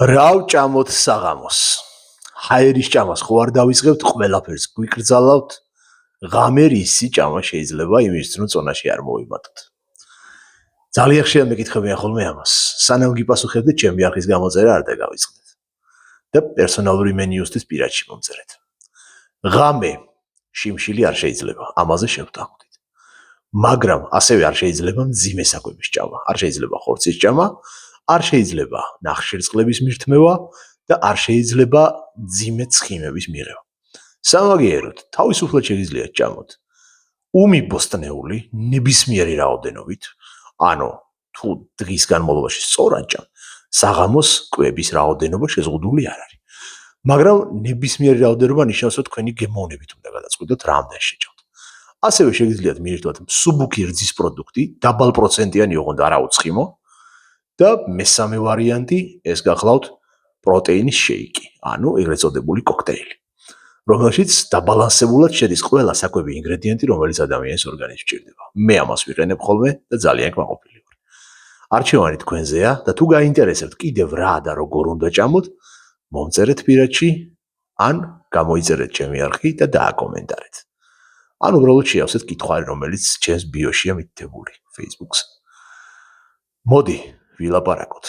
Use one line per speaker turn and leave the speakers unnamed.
რა ვჭამოთ საღამოს? ჰაერის ჭამას ხო არ დავიწყებთ, ყველაფერს გვიკრძალავთ. ღამე რისი ჭამა შეიძლება იმისთვის, რომ წონაში არ მოვიმატოთ. ძალიან ხშირად მეკითხებიან ხოლმე ამას. სანამ გიპასუხებდეთ, ჩემი არხის გამოწერა არ დაგავიწყდეთ. და პერსონალური მენიუსთვის პირადში მომწერეთ. ღამე შიმშილი არ შეიძლება, ამაზე შევთანხმდით. მაგრამ ასევე არ შეიძლება მძიმე საკვების ჭამა, არ შეიძლება ხორცის ჭამა, არ შეიძლება ნახშირწყლების მირთმევა და არ შეიძლება მძიმე ცხიმების მიღება. სამაგიეროდ, თავისუფლად შეგიძლიათ ჭამოთ უმიბოსტნეული ნებისმიერი რაოდენობით, ანუ თუ დღის განმავლობაში სწორად ჭამ, საღამოს კვების რაოდენობა შეზღუდული არ არის. მაგრამ ნებისმიერი რაოდენობა ნიშნავს, რომ თქვენი გემოვნებით უნდა გადაწყვიტოთ, რამდენ შეჭამთ. ასევე შეგიძლიათ მიირთვათ მსუბუქი რძის პროდუქტი, დაბალპროცენტიანი ოღონდ არაუცხიმო და მესამე ვარიანტი ეს გახლავთ პროტეინის შეიკი, ანუ ეგრეთ წოდებული კოქტეილი, რომელშიც დაბალანსებულად შედის ყველა საკვები ინგრედიენტი, რომელიც ადამიანის ორგანიზმს სჭირდება. მე ამას ვიყენებ ხოლმე და ძალიან კმაყოფილი ვარ. არჩევანი თქვენზეა და თუ გაინტერესებთ კიდევ რა და როგორ უნდა ჭამოთ, მომწერეთ პირადში, ან გამოიწერეთ ჩემი არხი და დააკომენტარეთ. ან უბრალოდ შეავსეთ კითხვარი, რომელიც ჩემს ბიოშია მითითებული Facebook-ს. მოდი, ვილაპარაკოთ.